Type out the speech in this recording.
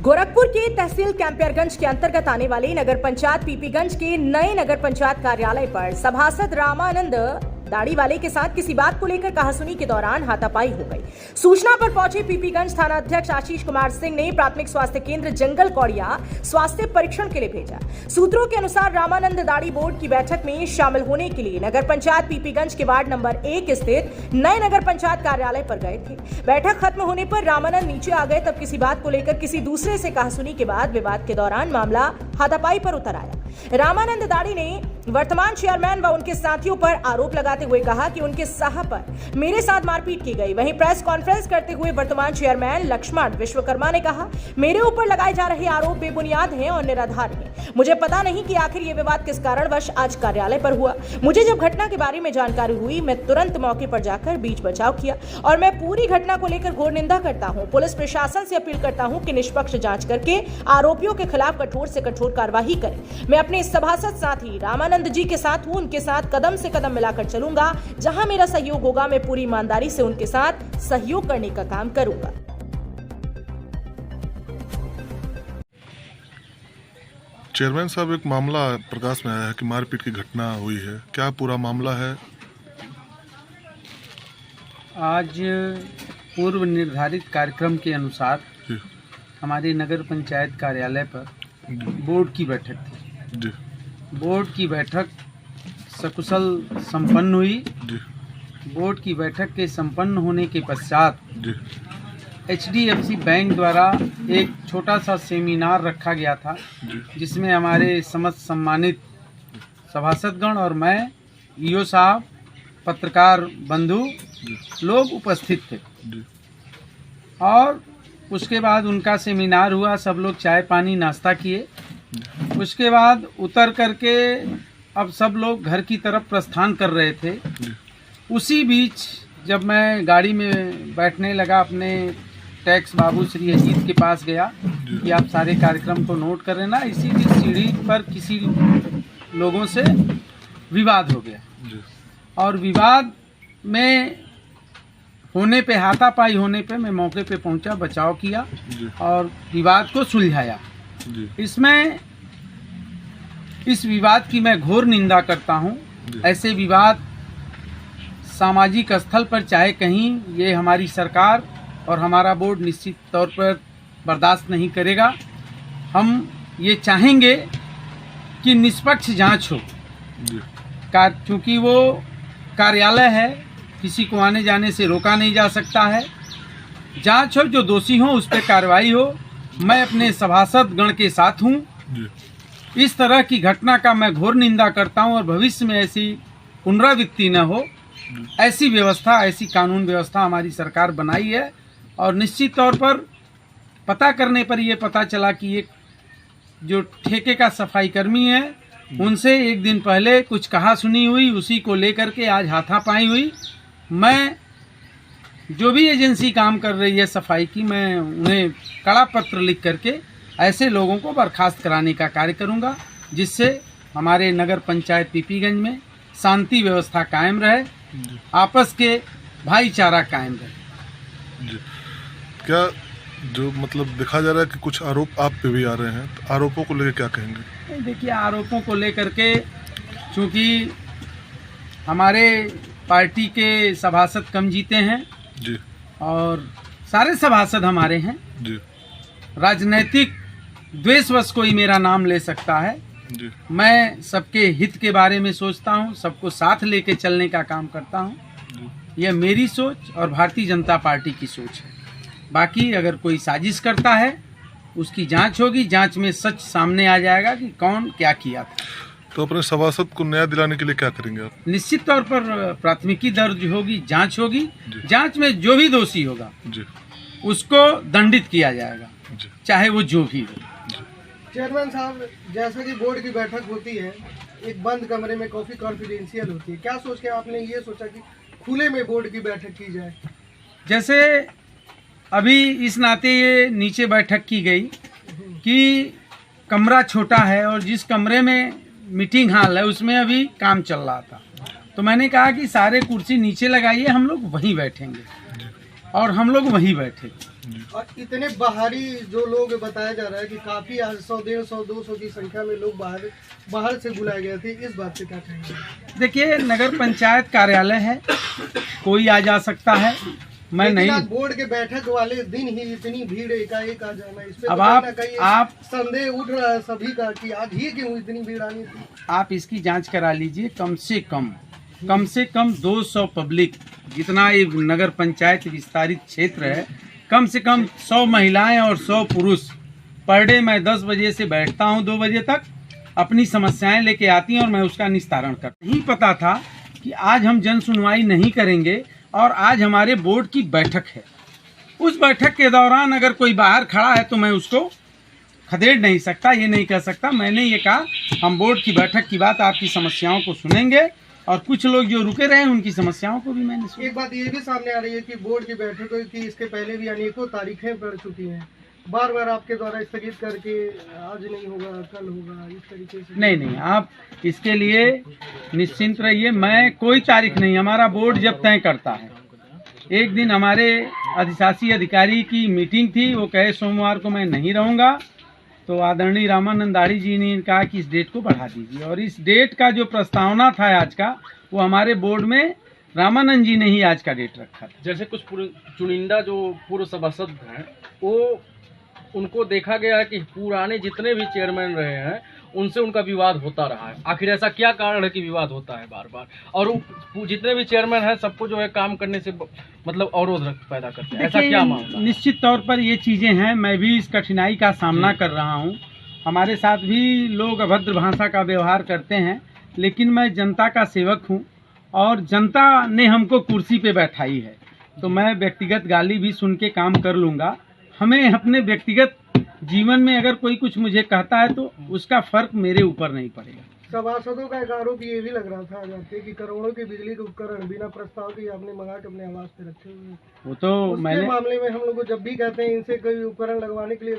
गोरखपुर के तहसील कैंपियरगंज के अंतर्गत आने वाले नगर पंचायत पीपीगंज के नए नगर पंचायत कार्यालय पर सभासद रामानंद दाढ़ी वाले के साथ किसी बात को लेकर कहासुनी के दौरान हाथापाई हो गई। सूचना पर पहुंचे पीपीगंज थाना अध्यक्ष आशीष कुमार सिंह ने प्राथमिक स्वास्थ्य केंद्र जंगल कौड़िया स्वास्थ्य परीक्षण के लिए भेजा। सूत्रों के अनुसार रामानंद दाढ़ी बोर्ड की बैठक में शामिल होने के लिए नगर पंचायत पीपीगंज के वार्ड नंबर 1 स्थित नए नगर पंचायत कार्यालय पर गए थे। बैठक खत्म होने पर रामानंद नीचे आ गए, तब किसी बात को लेकर किसी दूसरे से कहासुनी के बाद विवाद के दौरान मामला हाथापाई पर उतर आया। रामानंद दाढ़ी ने वर्तमान चेयरमैन व उनके साथियों पर आरोप लगाते हुए कहा कि उनके साहब पर मेरे साथ मारपीट की गई। वहीं प्रेस कॉन्फ्रेंस करते हुए वर्तमान चेयरमैन लक्ष्मण विश्वकर्मा ने कहा, मेरे ऊपर लगाए जा रहे आरोप बेबुनियाद हैं और निराधार हैं। मुझे पता नहीं कि आखिर ये विवाद किस कारणवश आज कार्यालय पर हुआ। मुझे जब घटना के बारे में जानकारी हुई, मैं तुरंत मौके पर जाकर बीच बचाव किया और मैं पूरी घटना को लेकर घोर निंदा करता हूँ। पुलिस प्रशासन से अपील करता हूँ कि निष्पक्ष जांच करके आरोपियों के खिलाफ कठोर से कठोर कार्रवाई करें। मैं अपने सभासद साथी रामानंद जी के साथ हूँ, उनके साथ कदम से कदम मिलाकर चलूंगा। जहां मेरा सहयोग होगा, मैं पूरी ईमानदारी से उनके साथ सहयोग करने का काम करूंगा। चेयरमैन साहब, एक मामला प्रकाश में आया है कि मारपीट की घटना हुई है, क्या पूरा मामला है? आज पूर्व निर्धारित कार्यक्रम के अनुसार हमारे नगर पंचायत कार्यालय पर बोर्ड की बैठक थी। जी। बोर्ड की बैठक सकुशल संपन्न हुई। जी। बोर्ड की बैठक के संपन्न होने के पश्चात जी। HDFC बैंक द्वारा एक छोटा सा सेमिनार रखा गया था, जिसमें हमारे समस्त सम्मानित सभासदगण और मैं, ईओ साहब, पत्रकार बंधु लोग उपस्थित थे। और उसके बाद उनका सेमिनार हुआ, सब लोग चाय पानी नाश्ता किए। उसके बाद उतर करके अब सब लोग घर की तरफ प्रस्थान कर रहे थे। उसी बीच जब मैं गाड़ी में बैठने लगा, अपने टैक्स बाबू श्री अजीत के पास गया कि आप सारे कार्यक्रम को नोट कर लेना, इसी बीच सीढ़ी पर किसी लोगों से विवाद हो गया और विवाद में होने पे, हाथापाई होने पे मैं मौके पे पहुंचा, बचाव किया और विवाद को सुलझाया। इस विवाद की मैं घोर निंदा करता हूं। ऐसे विवाद सामाजिक स्थल पर चाहे कहीं, ये हमारी सरकार और हमारा बोर्ड निश्चित तौर पर बर्दाश्त नहीं करेगा। हम ये चाहेंगे कि निष्पक्ष जांच हो, क्योंकि वो कार्यालय है, किसी को आने जाने से रोका नहीं जा सकता है। जांच हो, जो दोषी हो उस पर कार्रवाई हो। मैं अपने सभासद गण के साथ हूँ। इस तरह की घटना का मैं घोर निंदा करता हूँ और भविष्य में ऐसी पुनरावृत्ति न हो, ऐसी व्यवस्था, ऐसी कानून व्यवस्था हमारी सरकार बनाई है। और निश्चित तौर पर पता करने पर यह पता चला कि ये जो ठेके का सफाई कर्मी है, उनसे एक दिन पहले कुछ कहासुनी हुई, उसी को लेकर के आज हाथापाई हुई। मैं जो भी एजेंसी काम कर रही है सफाई की, मैं उन्हें कड़ा पत्र लिख करके ऐसे लोगों को बर्खास्त कराने का कार्य करूंगा, जिससे हमारे नगर पंचायत पीपीगंज में शांति व्यवस्था कायम रहे, आपस के भाईचारा कायम रहे। क्या जो मतलब देखा जा रहा है कि कुछ आरोप आप पे भी आ रहे हैं, तो आरोपों को लेकर क्या कहेंगे? देखिए, आरोपों को लेकर के चूँकि हमारे पार्टी के सभासद कम जीते हैं जी, और सारे सभासद हमारे हैं जी, राजनीतिक द्वेषवश कोई मेरा नाम ले सकता है जी। मैं सबके हित के बारे में सोचता हूं, सबको साथ लेके चलने का काम करता हूं। यह मेरी सोच और भारतीय जनता पार्टी की सोच है। बाकी अगर कोई साजिश करता है, उसकी जांच होगी, जांच में सच सामने आ जाएगा कि कौन क्या किया था। तो अपने सभासद को न्याय दिलाने के लिए क्या करेंगे आप? निश्चित तौर पर प्राथमिकी दर्ज होगी, जांच होगी। जांच में जो भी दोषी होगा उसको दंडित किया जाएगा, चाहे वो जो भी हो। चेयरमैन साहब, जैसे कि बोर्ड की बैठक होती है, एक बंद कमरे में काफी कॉन्फिडेंशियल होती है, क्या सोच के आपने ये सोचा कि खुले में बोर्ड की बैठक की जाए? जैसे अभी इस नाते ये नीचे बैठक की गई कि कमरा छोटा है और जिस कमरे में मीटिंग हॉल है उसमें अभी काम चल रहा था, तो मैंने कहा कि सारे कुर्सी नीचे लगाइए, हम लोग वहीं बैठेंगे, और हम लोग वहीं बैठे। और इतने बाहरी जो लोग बताया जा रहा है कि काफी आज 100, 150, 200 की संख्या में लोग बाहर से बुलाए गए थे, इस बात से क्या कहेंगे? देखिए, नगर पंचायत कार्यालय है, कोई आ जा सकता है। मैं लेकिन नहीं, आप बोर्ड के बैठक वाले दिन ही इतनी भीड़ एकाएक आ जाना, इस पे अब तो आप- कहीं ना कहीं आप- संदेह उठ रहा है सभी का कि आज ही क्यों इतनी भीड़ आनी थी। आप इसकी जांच करा लीजिए। कम से कम 200 पब्लिक, जितना ये नगर पंचायत विस्तारित क्षेत्र है, कम से कम 100 महिलाएं और 100 पुरुष पर डे मैं 10 बजे से बैठता हूं 2 बजे तक, अपनी समस्याएं लेके आती हैं और मैं उसका निस्तारण करता हूं। नहीं पता था कि आज हम जन सुनवाई नहीं करेंगे और आज हमारे बोर्ड की बैठक है। उस बैठक के दौरान अगर कोई बाहर खड़ा है तो मैं उसको खदेड़ नहीं सकता, ये नहीं कह सकता। मैंने ये कहा, हम बोर्ड की बैठक की बात, आपकी समस्याओं को सुनेंगे और कुछ लोग जो रुके रहे उनकी समस्याओं को भी मैंने सुना। एक बात ये भी सामने आ रही है कि बोर्ड की बैठकों की इसके पहले भी अनेकों तारीखें पड़ चुकी हैं, बार बार आपके द्वारा स्थगित करके आज नहीं होगा कल होगा, इस तरीके से। नहीं, आप इसके लिए निश्चिंत रहिए। मैं कोई तारीख नहीं, हमारा बोर्ड जब तय करता है। एक दिन हमारे अधिशासी अधिकारी की मीटिंग थी, वो कहे सोमवार को मैं नहीं रहूँगा, तो आदरणीय रामानंद दाढ़ी जी ने कहा कि इस डेट को बढ़ा दीजिए, और इस डेट का जो प्रस्तावना था आज का, वो हमारे बोर्ड में रामानंद जी ने ही आज का डेट रखा था। जैसे कुछ चुनिंदा जो पूर्व सभासद हैं, वो उनको देखा गया है कि पुराने जितने भी चेयरमैन रहे हैं उनसे उनका विवाद होता रहा है। आखिर ऐसा क्या कारण है कि विवाद होता है बार बार, और जितने भी चेयरमैन हैं सबको जो है काम करने से मतलब अवरोध पैदा करते हैं, ऐसा क्या मामला? निश्चित तौर पर ये चीज़ें हैं, मैं भी इस कठिनाई का सामना कर रहा हूँ। हमारे साथ भी लोग अभद्र भाषा का व्यवहार करते हैं, लेकिन मैं जनता का सेवक हूँ और जनता ने हमको कुर्सी पे बैठाई है, तो मैं व्यक्तिगत गाली भी सुन के काम कर लूँगा। हमें अपने व्यक्तिगत जीवन में अगर कोई कुछ मुझे कहता है तो उसका फर्क मेरे ऊपर नहीं पड़ेगा। सभासदों का एक आरोप ये भी लग रहा था आज आपके कि करोड़ों के बिजली के उपकरण बिना प्रस्ताव के आपने मंगा के अपने आवास पे रखे हुए हैं। वो तो उसके मैंने मामले में हम लोग को जब भी कहते हैं इनसे कोई उपकरण लगवाने के लिए